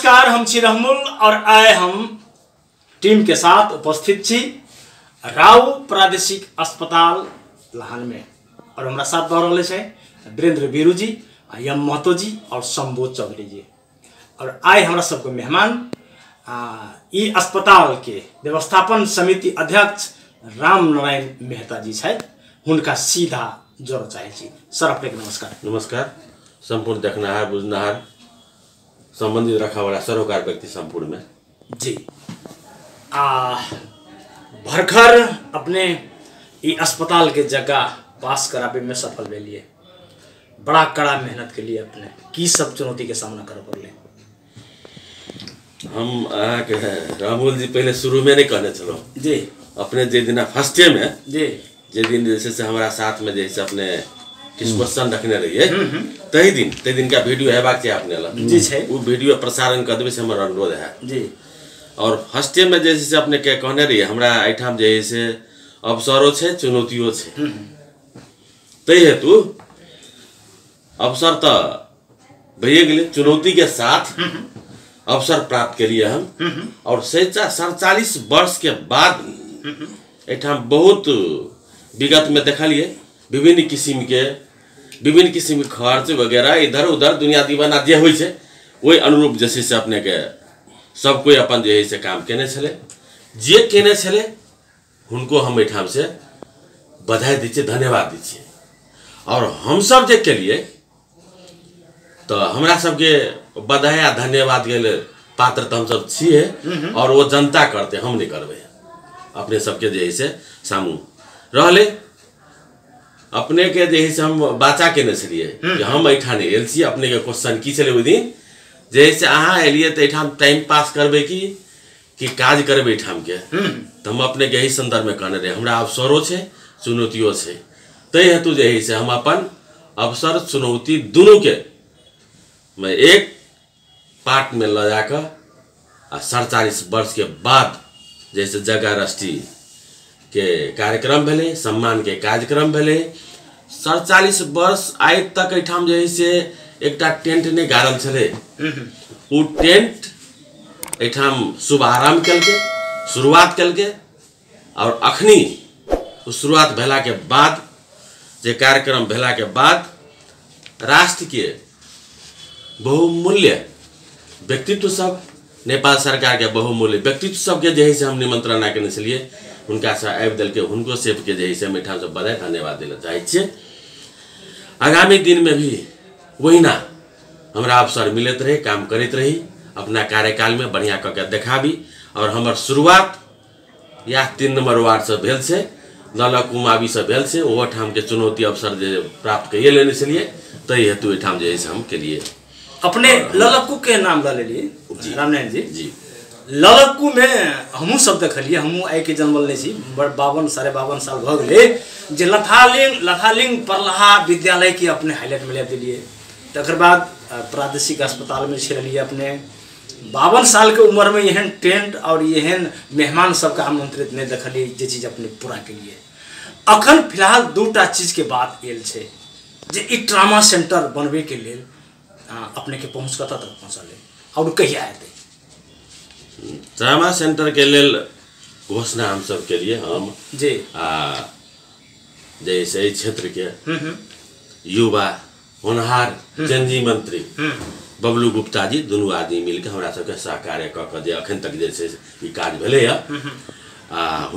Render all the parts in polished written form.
नमस्कार, हम छी रहमुल और आए हम टीम के साथ उपस्थित छी राउ प्रादेशिक अस्पताल लहान में और हमारा साथ बह रहे हैं वीरेंद्र बीरू जी, यम महतो जी और शंभू चौधरी जी। और आए हमारा सबको मेहमान ई अस्पताल के व्यवस्थापन समिति अध्यक्ष राम नारायण मेहता जी है, उनका सीधा जोर चाहे छी। सर अपने के नमस्कार। नमस्कार। संपूर्ण देखनाहार बुझनाहार संबंधित रखा वाला सरोकार व्यक्ति संपूर्ण में जी भरखर अपने ये अस्पताल के जगह पास करावे में सफल भेलिए। बड़ा कड़ा मेहनत के लिए अपने की सब चुनौती के सामना कर पड़े। हम रामुल जी पहले शुरू में नहीं कहने चलो जी अपने जे दिन फर्स्ट डे में जी जे दिन जैसे से हमारा साथ में जैसे अपने किस क्वेश्चन रखने रहिए तही दिन का वीडियो है बाकी अपने लग जी छे वो वीडियो प्रसारण कर देवे से हमारा अनुरोध है जी। और फर्स्ट डे में जैसे से अपने के कहने रहिए हमरा एठाम जैसे अवसरों छे चुनौतियों छे तही हेतु अवसर तो भैया गए चुनौती के साथ अवसर प्राप्त के लिए हम और 47 वर्ष के बाद एठाम बहुत विगत में देखा लिए विभिन्न किस्म के खर्च वगैरह इधर उधर दुनिया दीवाना जे हुई है वही अनुरूप जैसे से अपने के सब कोई अपन जो है से काम केने छले जे केने छले उनको हम एठाम से बधाई दीजिए, धन्यवाद दीजिए। और हम सब जे के लिए तो हमरा सबके बधाई आ धन्यवाद के लिए पात्र तो हम सब छिए और वो जनता करते हम नहीं करबे अपने सबके जे है से सामू रहले अपने के जे है से हम बाचा के छलिए कि हम एठाने एल छी अपने के क्वेश्चन की छले ओइ दिन जैसे अहाँ एलिए तो एठाम टाइम पास करबे कि काज करबे एठाम के तो हम अपने के यही संदर्भ में कहने रहे हमरा अवसरों छे चुनौतियों छे तई हेतु जे है से हम अपन अवसर चुनौती दोनों के मैं एक पार्ट में ले जाकर 47 वर्ष के बाद जैसे जगह रष्टि के कार्यक्रम भेले सम्मान के कार्यक्रम भेले 47 वर्ष आइ तक एठाम जे से एकटा टेंट ने गाड़ल छले उ टेंट एठाम शुभारंभ कलके शुरुआत कलके और अखनी उस शुरुआत भेला के बाद जे कार्यक्रम भेला के बाद राष्ट्र के बहुमूल्य व्यक्तित्व सब नेपाल सरकार के बहुमूल्य व्यक्तित्व सबके जे से हम निमंत्रणा करने छलिए उनका से आबि दल के उनको सेफ के जे से मीठा से बधाई धन्यवाद दिला चाहे छे। आगामी दिन में भी वही ना हमरा अवसर मिलत रहे काम करते रही अपना कार्यकाल में बढ़िया करके देखाबी और हमार शुरुआत या 3 नंबर वार्ड से भेल से नलकुमावी से भेल से वो ठाम के चुनौती अवसर जे प्राप्त कइए लेने से लिए तई हेतु ठाम जे हम के लिए अपने ललक्कू के नाम ले लिए रामनारायण जी। ललक्कू में हमू सब देखलिए हमू आई के जन्मल नहीं छी 52-52 साल भ गए जे लथालिंग परलहा विद्यालय के अपने हाईलाइट में ले दिलिए तकर बाद प्रादेशिक अस्पताल में छिड़लिए अपने 52 साल के उम्र में एहन टेंट और एहन मेहमान सबका आमंत्रित नहीं देखलिए जे चीज अपने पूरा के लिए अखन फिलहाल दूटा चीज के बात एल छे जे ई ट्रामा सेंटर बनवे के लिए अपने के पहुँच कत तक पहुँचल और कहिया हेतै ट्रामा सेंटर के लिए घोषणा हम सब के लिए हम जी जैसे क्षेत्र के युवा होनहार जनजी मंत्री बबलू गुप्ता जी दोनों आदमी मिलकर हमरा सबके सहकार्य क जे अखन तक जैसे ई काज भेले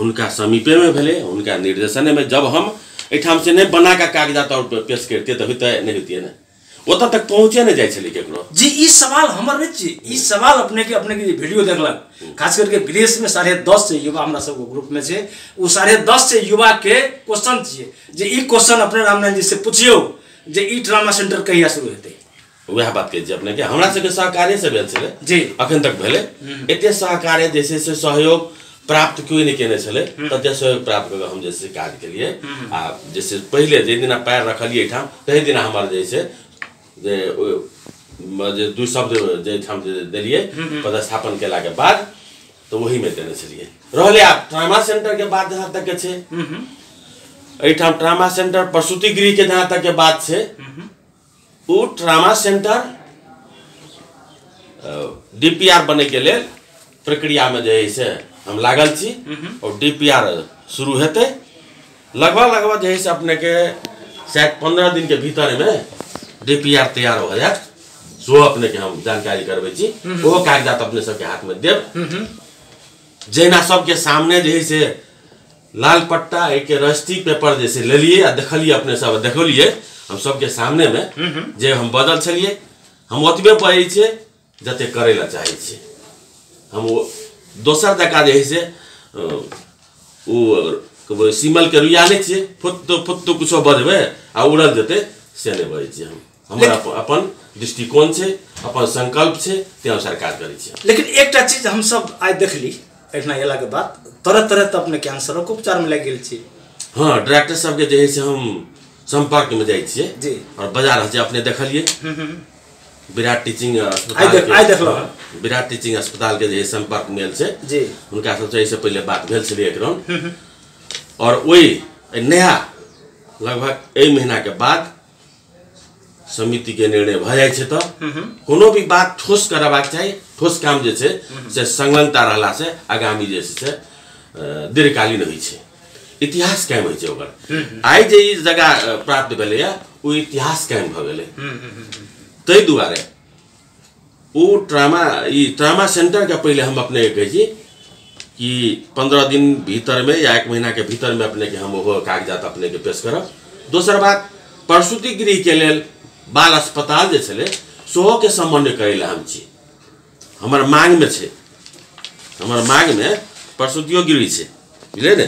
उनका समीपे में भेले उनका निर्देशन में जब हम एठाम से नहीं बना का कागजात और पेश करते तो नहीं होती ना ओत तक पहुँचे नहीं जाए केकरो जी। ई सवाल हमर नहीं छी, ई सवाल अपने के वीडियो देखलक खास करके विदेश में 10.5 से युवा हमरा सब ग्रुप में छे उ 10.5 से युवा के क्वेश्चन छिए जे ई क्वेश्चन अपने रामनारायण जी से पूछियो जे ई ट्रामा सेंटर कहिया शुरू हेतै वह बात कह अपने के हमरा सबके सहकार्य से भेल छले जी अखन तक भेले एते सहकार्य जैसे से सहयोग प्राप्त क्यों नहीं केने छले तते सहयोग प्राप्त कर हम जैसे काज के लिए जैसे पहले जे दिन पैर रखलिए ठाम तही दिन हमार जैसे जे दू शब्द जे ठाम दिलिए पदस्थापन केला के बाद तो वही में देने छलिए रहले आप ट्रामा सेंटर के बाद जहाँ तक के छे एठाम ट्रामा सेंटर प्रसूति गृह के जहाँ तक के बात छे वो ट्रामा सेंटर डीपीआर बने के लिए प्रक्रिया में जे है से हम लागल छी और डीपीआर शुरू हेते लगभग जे है से अपने के शायद 15 दिन के भीतर में डीपीआर तैयार हो जाए सो अपने के हम जानकारी करबे छी वो कागजात अपने सबके हाथ में देव जेना सबके सामने जे है से लाल पट्टा एक रजिस्ट्री पेपर जैसे ले लिए आ देखलिए अपने सब देखलिए हम सबके सामने में जे हम बदल छलिए हम ओतबे पढ़े छे जते करे ला चाहे छे हम दोसर जगह जे है से वो सिमल के रुइया नहीं छे फुत्तो कुछो बजबे आ उड़ल जते से नहीं बजे छे हमरा अपन दृष्टिकोण छे अपन संकल्प छे ते अनुसार काज करे छे। लेकिन एकटा चीज हम सब आइ देखली एठना एला के बाद तरह तरह तो अपने कैंसर को उपचार में लग गेल छी। हाँ डॉक्टर सब के जे है से हम संपर्क में जाय छिए जी और बाजार जे अपने देखलिए विराट टीचिंग अस्पताल विराट टीचिंग अस्पताल के जे संपर्क मेल से जी उनका सबसे इससे पहले बात भेल छलिए एकरन और वही नया लगभग 1 महीना के बाद समिति के निर्णय भ जाय छे तो कोनो भी बात ठोस करबाक चाहिए ठोस काम जे छे से संलग्नता रहला से आगामी जे छे दीर्घकालीन होई छे इतिहास कायम होई छे ओकर आइ जे ई जगह प्राप्त भेले या ओ इतिहास कायम भ गेले तै दुआरे ओ ट्रामा सेंटर के पहले हम अपने कहे छी कि 15 दिन भीतर में या 1 महीना के भीतर में अपने के हम वो कागजात अपने के पेश करब। दोसर बात प्रसूति गृह के लेल बाल अस्पताल जे छले सोहो के समन्वय करे ला हम छी हमर मांग में छे हमर मांग में प्रसूतियो गृह छे बुझले ने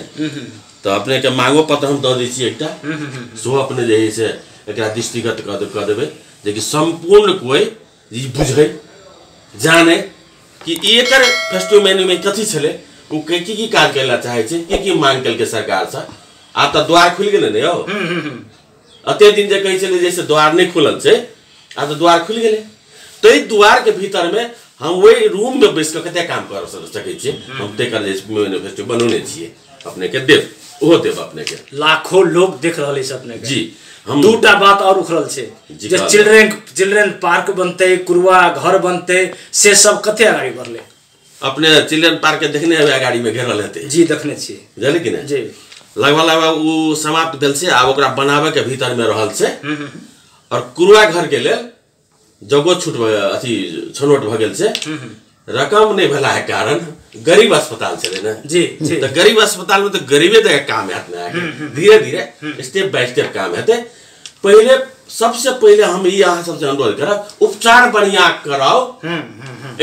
तो अपने के मांगो पत्र हम द दै छी एकटा सोहो अपने जे है से एकरा दृष्टिगत क देबे जे कि संपूर्ण कोई ई बुझे जाने कि एकर फेस्टिव मेन्यू में कथी छले उ की काज करला चाहे छे की मांग कल के सरकार से आब त द्वार खुल गेले ने यौ अते दिन जे कहे छले जैसे द्वार नहीं खुलल छे आ तो द्वार खुल गेले तो ई द्वार के भीतर में हम वही रूम में बैस के कते काम कर सके छी हम तेकर जैसे मैनिफेस्टो बनौने छिए अपने के देव ओहो देव अपने के लाखों लोग देख रहले छ अपने के जी हम दूटा बात और उखरल छे जे चिल्ड्रन पार्क बनते कुरुआ घर बनते से सब कते आगाड़ी बढ़ले अपने चिल्ड्रन पार्क के देखने हवे गाड़ी में घेरल हेते जी देखने छी जाने कि ना जी लगभग उ समाप्त भेल से आब ओकरा बनावे के भीतर में रहल छे और कुरुआ घर के लेल जगह छूट अथी छनोट भ गेल छे रकम नहीं भेला है कारण गरीब अस्पताल चले ना जी जी तो गरीब अस्पताल में तो गरीबे तो काम है धीरे धीरे स्टेप बाय स्टेप काम है पहले सबसे पहले हम यहाँ सबसे अनुरोध करब उपचार बढ़िया कराओ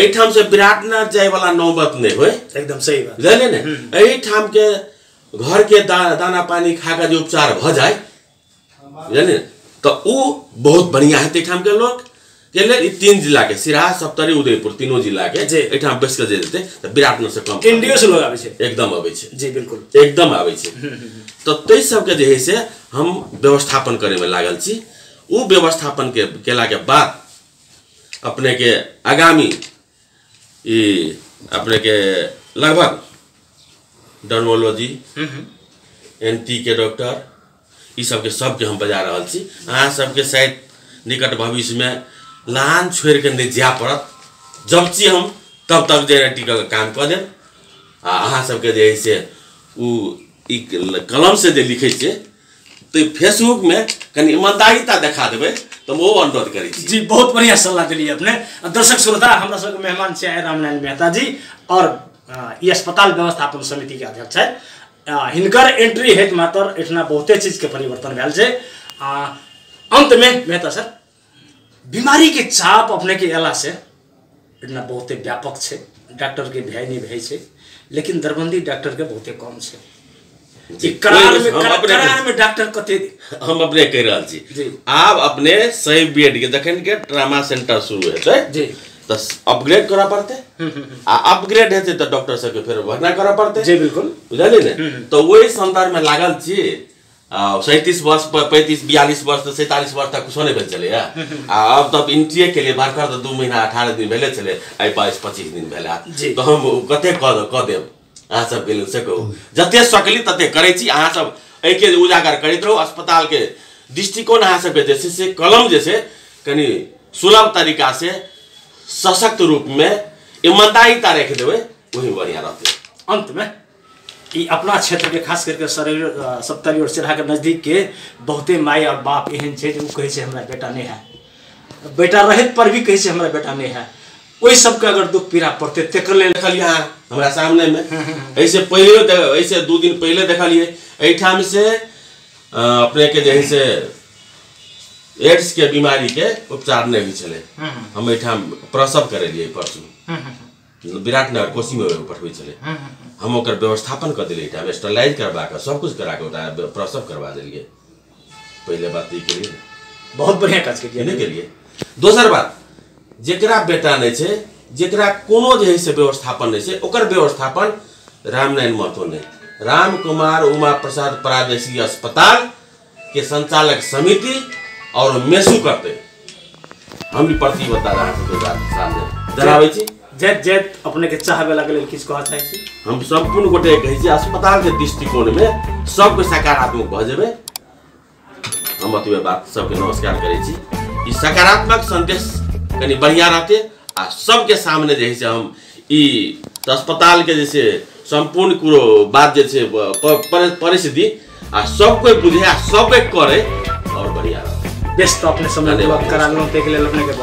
एठाम से विराटनगर जाए वाला नौबत नहीं होए एकदम सही बात जाने ने एठाम के घर के दाना पानी खा के जो उपचार भ जाए जाने तो वो बहुत बढ़िया है एठाम के लोग के लिए 3 जिला के सिराहा सप्तरी उदयपुर तीनों जिला के एठाम बेस के जे देते तो विराटनगर से कम इंडिया से लोग आवे छे एकदम आवे छे जी बिल्कुल एकदम आवे छे तो तै सब के जे है से हम व्यवस्थापन करे में लागल छी वो व्यवस्थापन के केला के बाद अपने के आगामी ई अपने के लगभग डर्मोलॉजी एनटी के डॉक्टर ई सब के हम बजा रहल छी अहाँ सब के शायद निकट भविष्य में लान छोड़ के नहीं जा पड़त जब ची हम तब तक जेनेटिक का काम कर देब अहाँ सबके जे है से कलम से जे लिखे छे तो फेसबुक में कनी ईमानदारीता दिखा देबे तो वो अनुरोध करी जी बहुत बढ़िया सलाह दिली अपने। दर्शक श्रोता हमरा सबके मेहमान छे रामनारायण मेहता जी और ये अस्पताल व्यवस्थापन समिति के अध्यक्ष है हिनकर एंट्री हेत मात्र इतना बहुते चीज के परिवर्तन भेल छे। अंत में मेहता सर बीमारी के चाप अपने के एला से इतना बहुते व्यापक छे डॉक्टर के भय नहीं भय छे लेकिन दरबंदी डॉक्टर के बहुते कम छे करार में डॉक्टर कते हम अपने कह रहल छी आब अपने सही बेड के जखन के ट्रामा सेंटर शुरू हेतै जी तो अपग्रेड करा पड़ते आ अपग्रेड हेतै तो डॉक्टर सब के फिर भरना करा पड़ते जी बिल्कुल बुझलिए ने तो वही संदर्भ में लागल छी 37 वर्ष 35 42 वर्ष तो 47 वर्ष तक कुछ नहीं भेल चले अब तब इंट्री के लिए बार कर 2 महीना 18 दिन भेले चले आई 22-25 दिन भेला तो हम कते क देब अहाँ सब के से कहू जते सकली तते करे छी अहाँ सब ए के उजागर करैत रहू अस्पताल के दृष्टिकोण अहाँ सब के से कलम जे से कनी सुलभ तरीका से सशक्त रूप में ईमानदारीता रख देवे वही बढ़िया रहते। अंत में ई अपना क्षेत्र के खास करके सप्तरी और सिरहा के नजदीक के बहुते माई और बाप एहन छे जो कहे छे हमरा बेटा नहीं है, बेटा रहित पर भी कहे छे हमरा बेटा नहीं है। वही सबके अगर दुख पीड़ा पड़ते तेकर ले देखलिए हमारा सामने में ऐसे पहले ऐसे 2 दिन पहले देखलिए एठाम से अपने के जैसे एड्स के बीमारी के उपचार नहीं हुई चले। हम एठाम प्रसव करे लिए परसों विराटनगर कोशी में पठवे चले। हम ओकर व्यवस्थापन कर दिले एठाम स्टरलाइज करवा के सब कुछ करा के प्रसव करवा दिलिए। पहले बात ई के लिए बहुत बढ़िया काज के लिए। दोसर बात जेकरा बेटा नहीं छे, जेकरा कोनो जे है से व्यवस्थापन नहीं छे, ओकर व्यवस्थापन रामनारायण महतो ने राम कुमार उमा प्रसाद प्रादेशिक अस्पताल के संचालक समिति और मेसू करते। हम भी प्रतिबद्धता सामने जनावे छी। जैत जैत अपने के चाहबे लागल किछ कह चाहै छी। हम संपूर्ण गोटे कहै छी अस्पताल के दृष्टिकोण में सबके सकारात्मक भ जेबे। हम अतबे बात सबके नमस्कार करै छी। ई सकारात्मक संदेश कनी बढ़िया रहते आ सबके सामने जे है हम ई अस्पताल के जैसे संपूर्ण कुरो बात जे छे परिस्थिति आ सब कोई बुझे आ सब कोई करे और बढ़िया रहते। बेस्ट अपने समय करालो ते के लेल अपने के